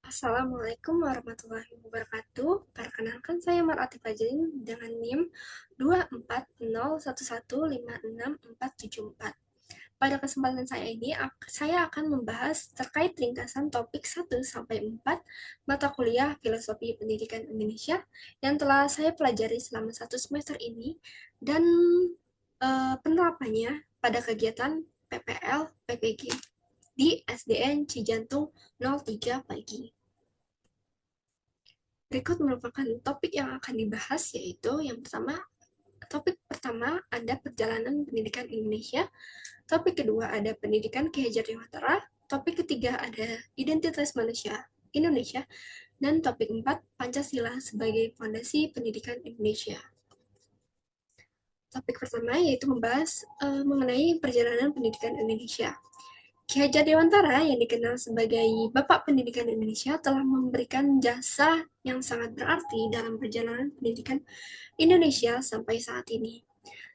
Assalamualaikum warahmatullahi wabarakatuh. Perkenalkan saya Marati Fajrin dengan NIM 24011566474. Pada kesempatan saya ini, saya akan membahas terkait ringkasan topik 1 sampai 4 mata kuliah Filosofi Pendidikan Indonesia yang telah saya pelajari selama 1 semester ini dan penerapannya pada kegiatan PPL PPG di SDN Cijantung 03 Pagi. Berikut merupakan topik yang akan dibahas, yaitu topik pertama ada perjalanan pendidikan Indonesia, topik kedua ada pendidikan Ki Hajar Dewantara, topik ketiga ada identitas manusia Indonesia, dan topik 4 Pancasila sebagai fondasi pendidikan Indonesia. Topik pertama yaitu membahas mengenai perjalanan pendidikan Indonesia. Ki Hajar Dewantara yang dikenal sebagai Bapak Pendidikan Indonesia telah memberikan jasa yang sangat berarti dalam perjalanan pendidikan Indonesia sampai saat ini.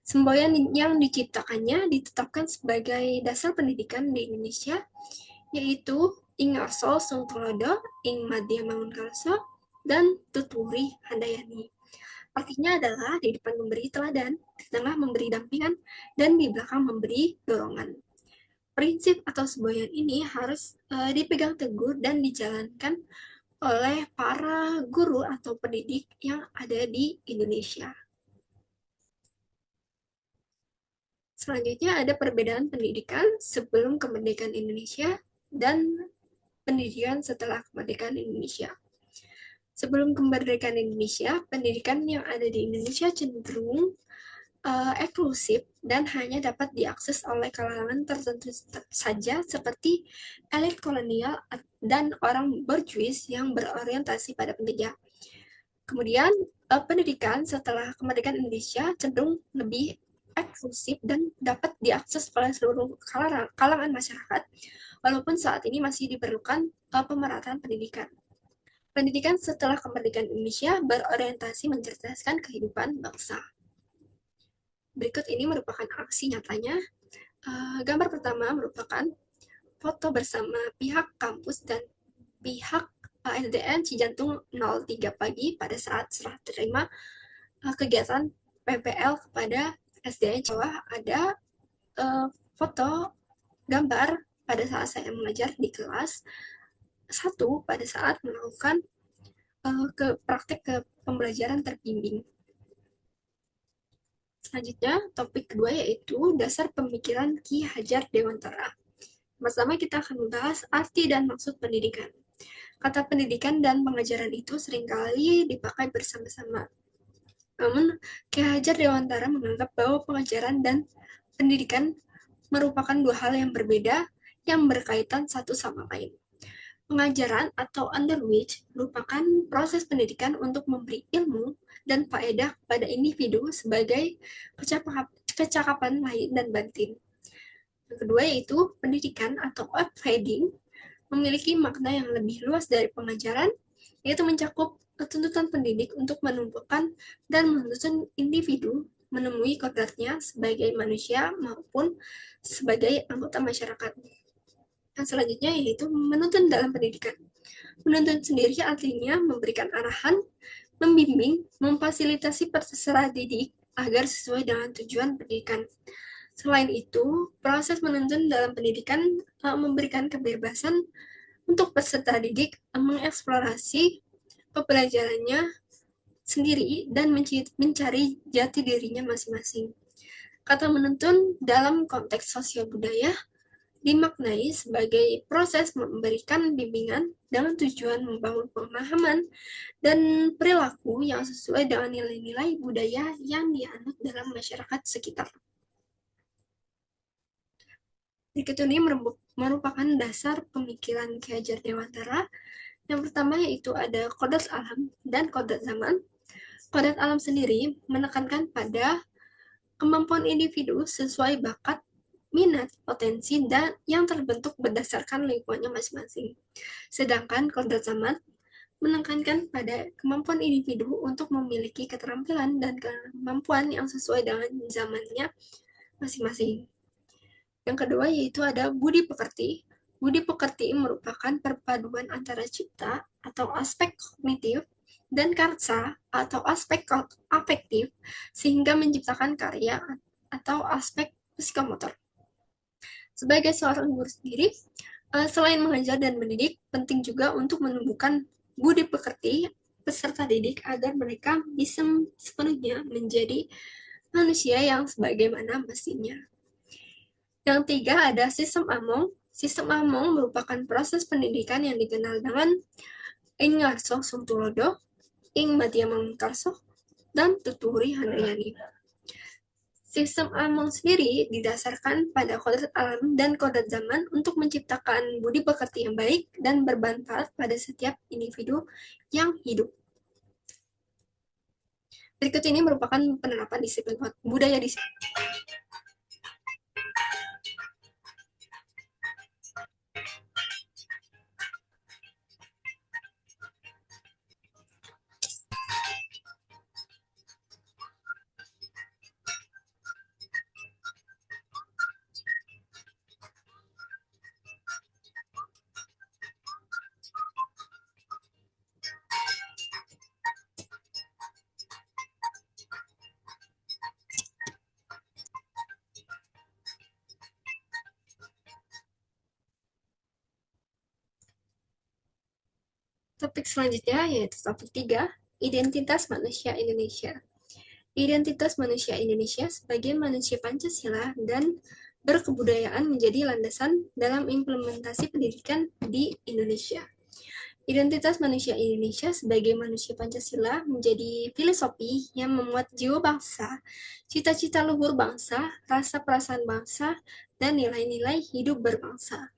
Semboyan yang diciptakannya ditetapkan sebagai dasar pendidikan di Indonesia, yaitu Ing Arso Sung Tulodo, Ing Madya Mangunkarso, dan Tuturi Handayani. Artinya adalah di depan memberi teladan, di tengah memberi dampingan, dan di belakang memberi dorongan. Prinsip atau semboyan ini harus dipegang teguh dan dijalankan oleh para guru atau pendidik yang ada di Indonesia. Selanjutnya ada perbedaan pendidikan sebelum kemerdekaan Indonesia dan pendidikan setelah kemerdekaan Indonesia. Sebelum kemerdekaan Indonesia, pendidikan yang ada di Indonesia cenderung eksklusif dan hanya dapat diakses oleh kalangan tertentu saja seperti elit kolonial dan orang borjuis yang berorientasi pada penjajah. Kemudian pendidikan setelah kemerdekaan Indonesia cenderung lebih eksklusif dan dapat diakses oleh seluruh kalangan masyarakat, walaupun saat ini masih diperlukan pemerataan pendidikan. Pendidikan setelah kemerdekaan Indonesia berorientasi mencerdaskan kehidupan bangsa. Berikut ini merupakan aksi nyatanya. Gambar pertama merupakan foto bersama pihak kampus dan pihak SDN Cijantung 03 Pagi pada saat serah terima kegiatan PPL kepada SDN Jawa. Ada foto gambar pada saat saya mengajar di kelas 1 pada saat melakukan praktek pembelajaran terbimbing. Selanjutnya, topik kedua yaitu dasar pemikiran Ki Hajar Dewantara. Pertama, kita akan membahas arti dan maksud pendidikan. Kata pendidikan dan pengajaran itu seringkali dipakai bersama-sama. Namun, Ki Hajar Dewantara menganggap bahwa pengajaran dan pendidikan merupakan dua hal yang berbeda yang berkaitan satu sama lain. Pengajaran atau underwich merupakan proses pendidikan untuk memberi ilmu dan faedah pada individu sebagai kecakapan lahir dan batin. Yang kedua yaitu pendidikan atau upgrading memiliki makna yang lebih luas dari pengajaran, yaitu mencakup tuntutan pendidik untuk menumbuhkan dan menuntun individu menemui kodratnya sebagai manusia maupun sebagai anggota masyarakat. Yang selanjutnya yaitu menuntun dalam pendidikan. Menuntun sendiri artinya memberikan arahan, membimbing, memfasilitasi peserta didik agar sesuai dengan tujuan pendidikan. Selain itu, proses menuntun dalam pendidikan memberikan kebebasan untuk peserta didik mengeksplorasi pembelajarannya sendiri dan mencari jati dirinya masing-masing. Kata menuntun dalam konteks sosial budaya dimaknai sebagai proses memberikan bimbingan dengan tujuan membangun pemahaman dan perilaku yang sesuai dengan nilai-nilai budaya yang dianut dalam masyarakat sekitar. Berikut ini merupakan dasar pemikiran Ki Hajar Dewantara. Yang pertama yaitu ada kodrat alam dan kodrat zaman. Kodrat alam sendiri menekankan pada kemampuan individu sesuai bakat, minat, potensi, dan yang terbentuk berdasarkan lingkungannya masing-masing. Sedangkan kodrat zaman menekankan pada kemampuan individu untuk memiliki keterampilan dan kemampuan yang sesuai dengan zamannya masing-masing. Yang kedua yaitu ada budi pekerti. Budi pekerti merupakan perpaduan antara cipta atau aspek kognitif dan karsa atau aspek afektif sehingga menciptakan karya atau aspek psikomotor. Sebagai seorang guru sendiri, selain mengajar dan mendidik, penting juga untuk menumbuhkan budi pekerti peserta didik agar mereka bisa sepenuhnya menjadi manusia yang sebagaimana mestinya. Yang tiga ada sistem Among. Sistem Among merupakan proses pendidikan yang dikenal dengan Ing Ngarso Sungtulodo, Ing Madya Mangkarso, dan Tuturi Handayani. Sistem Among sendiri didasarkan pada kodrat alam dan kodrat zaman untuk menciptakan budi pekerti yang baik dan bermanfaat pada setiap individu yang hidup. Berikut ini merupakan penerapan disiplin budaya disiplin. Topik selanjutnya yaitu topik 3, identitas manusia Indonesia. Identitas manusia Indonesia sebagai manusia Pancasila dan berkebudayaan menjadi landasan dalam implementasi pendidikan di Indonesia. Identitas manusia Indonesia sebagai manusia Pancasila menjadi filosofi yang memuat jiwa bangsa, cita-cita luhur bangsa, rasa perasaan bangsa, dan nilai-nilai hidup berbangsa.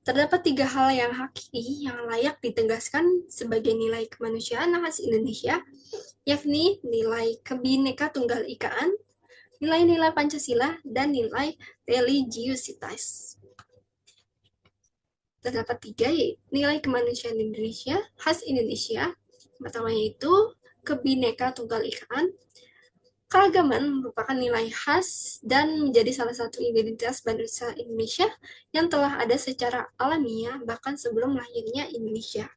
Terdapat 3 hal yang hakiki yang layak ditegaskan sebagai nilai kemanusiaan khas Indonesia, yakni nilai Kebhinneka Tunggal Ikaan, nilai-nilai Pancasila, dan nilai religiusitas. Terdapat 3 nilai kemanusiaan Indonesia khas Indonesia. Pertama yaitu Kebhinneka Tunggal Ikaan. Keragaman merupakan nilai khas dan menjadi salah satu identitas bangsa Indonesia yang telah ada secara alamiah bahkan sebelum lahirnya Indonesia.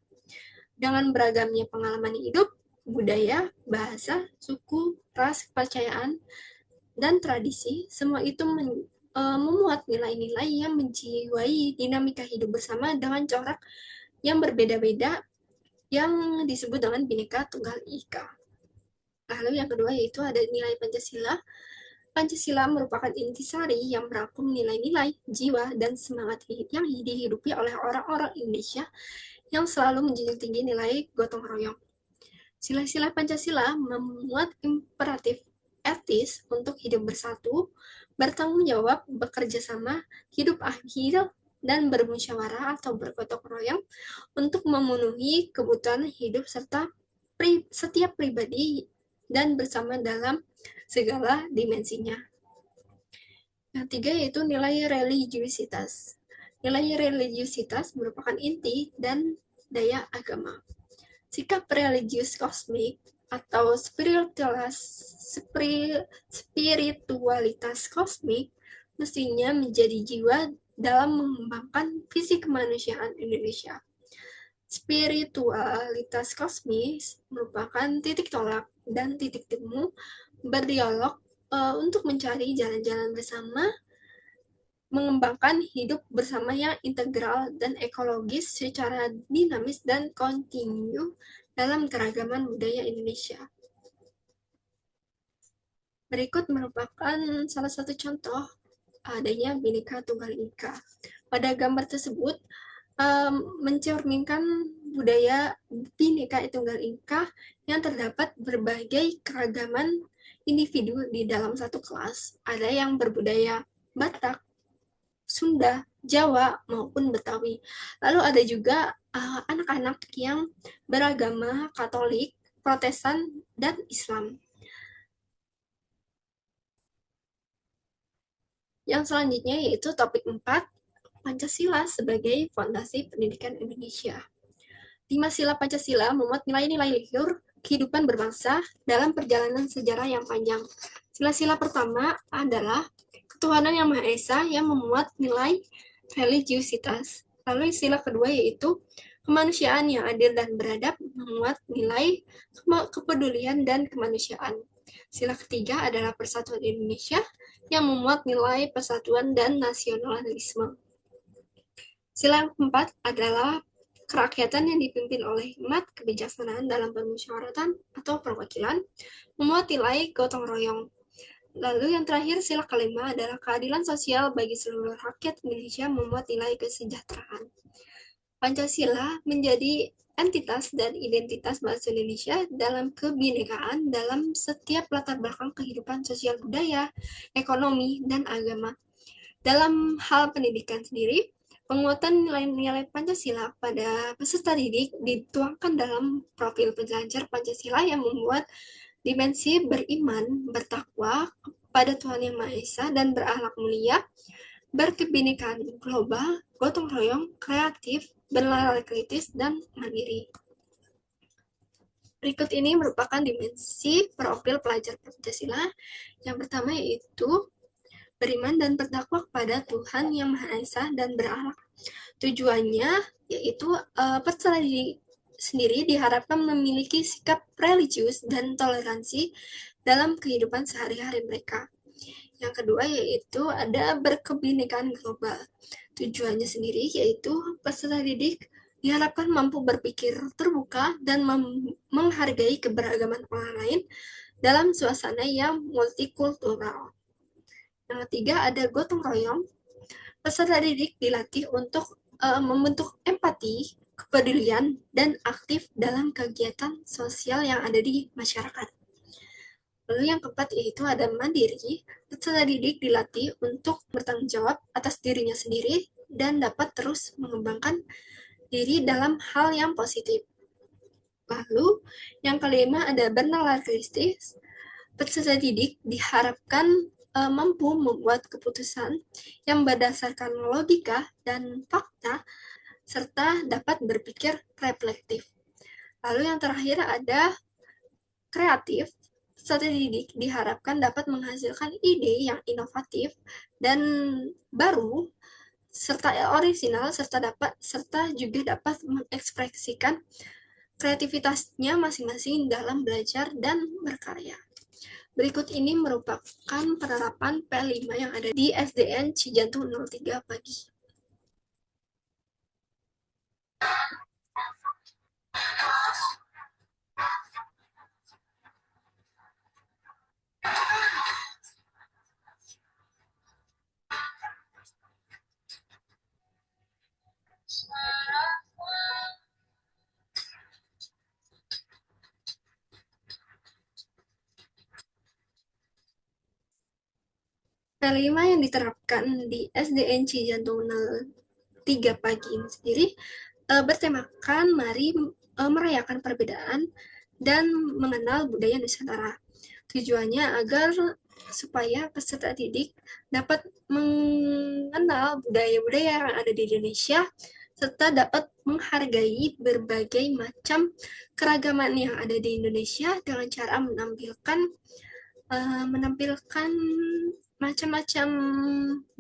Dengan beragamnya pengalaman hidup, budaya, bahasa, suku, ras, kepercayaan, dan tradisi, semua itu memuat nilai-nilai yang menjiwai dinamika hidup bersama dengan corak yang berbeda-beda yang disebut dengan Bhinneka Tunggal Ika. Lalu yang kedua yaitu ada nilai Pancasila. Pancasila merupakan intisari yang merangkum nilai-nilai, jiwa, dan semangat hidup yang dihidupi oleh orang-orang Indonesia yang selalu menjunjung tinggi nilai gotong royong. Sila-sila Pancasila memuat imperatif etis untuk hidup bersatu, bertanggung jawab, bekerja sama, hidup adil, dan bermusyawarah atau bergotong royong untuk memenuhi kebutuhan hidup serta setiap pribadi dan bersama dalam segala dimensinya. Yang tiga yaitu nilai religiusitas. Nilai religiusitas merupakan inti dan daya agama. Sikap religius kosmik atau spiritualitas kosmik mestinya menjadi jiwa dalam mengembangkan visi kemanusiaan Indonesia. Spiritualitas kosmis merupakan titik tolak dan titik temu berdialog untuk mencari jalan-jalan bersama, mengembangkan hidup bersama yang integral dan ekologis secara dinamis dan kontinu dalam keragaman budaya Indonesia. Berikut merupakan salah satu contoh adanya Bhinneka Tunggal Ika. Pada gambar tersebut, mencerminkan budaya Bhinneka Tunggal Ika yang terdapat berbagai keragaman individu di dalam satu kelas. Ada yang berbudaya Batak, Sunda, Jawa, maupun Betawi. Lalu ada juga anak-anak yang beragama Katolik, Protestan, dan Islam. Yang selanjutnya yaitu topik 4, Pancasila sebagai fondasi pendidikan Indonesia. 5 sila Pancasila memuat nilai-nilai luhur kehidupan berbangsa dalam perjalanan sejarah yang panjang. Sila-sila pertama adalah ketuhanan yang Maha Esa yang memuat nilai religiusitas. Lalu istilah kedua yaitu kemanusiaan yang adil dan beradab memuat nilai kepedulian dan kemanusiaan. Istilah ketiga adalah Persatuan Indonesia yang memuat nilai persatuan dan nasionalisme. Istilah yang keempat adalah kerakyatan yang dipimpin oleh hikmat, kebijaksanaan dalam permusyawaratan atau perwakilan, memuat nilai gotong royong. Lalu yang terakhir, sila kelima adalah keadilan sosial bagi seluruh rakyat Indonesia memuat nilai kesejahteraan. Pancasila menjadi entitas dan identitas bangsa Indonesia dalam kebinekaan dalam setiap latar belakang kehidupan sosial budaya, ekonomi, dan agama. Dalam hal pendidikan sendiri, penguatan nilai-nilai Pancasila pada peserta didik dituangkan dalam profil pelajar Pancasila yang membuat dimensi beriman, bertakwa kepada Tuhan Yang Maha Esa, dan berakhlak mulia, berkebinekaan global, gotong royong, kreatif, bernalar kritis, dan mandiri. Berikut ini merupakan dimensi profil pelajar Pancasila. Yang pertama yaitu beriman dan bertakwa kepada Tuhan Yang Maha Esa dan berakhlak. Tujuannya yaitu peserta didik sendiri diharapkan memiliki sikap religius dan toleransi dalam kehidupan sehari-hari mereka. Yang kedua yaitu ada berkebinekaan global. Tujuannya sendiri yaitu peserta didik diharapkan mampu berpikir terbuka dan menghargai keberagaman orang lain dalam suasana yang multikultural. Yang ketiga ada gotong royong. Peserta didik dilatih untuk membentuk empati, kepedulian, dan aktif dalam kegiatan sosial yang ada di masyarakat. Lalu yang keempat yaitu ada mandiri. Peserta didik dilatih untuk bertanggung jawab atas dirinya sendiri dan dapat terus mengembangkan diri dalam hal yang positif. Lalu yang kelima ada bernalar kritis. Peserta didik diharapkan mampu membuat keputusan yang berdasarkan logika dan fakta serta dapat berpikir reflektif. Lalu yang terakhir ada kreatif. Peserta didik diharapkan dapat menghasilkan ide yang inovatif dan baru serta orisinal serta juga dapat mengekspresikan kreativitasnya masing-masing dalam belajar dan berkarya. Berikut ini merupakan penerapan P5 yang ada di SDN Cijantung 03 Pagi. P5 yang diterapkan di SDN Cijantung 03 Pagi ini sendiri bertemakan mari merayakan perbedaan dan mengenal budaya Nusantara. Tujuannya agar supaya peserta didik dapat mengenal budaya-budaya yang ada di Indonesia serta dapat menghargai berbagai macam keragaman yang ada di Indonesia dengan cara menampilkan macam-macam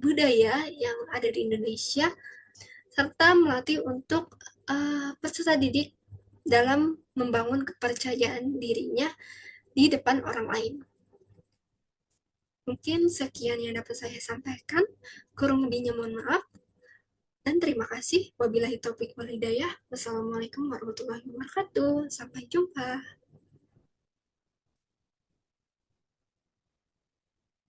budaya yang ada di Indonesia serta melatih untuk peserta didik dalam membangun kepercayaan dirinya di depan orang lain. Mungkin sekian yang dapat saya sampaikan. Kurang lebihnya mohon maaf. Dan terima kasih. Wabillahi taufik wal hidayah. Wassalamualaikum warahmatullahi wabarakatuh. Sampai jumpa.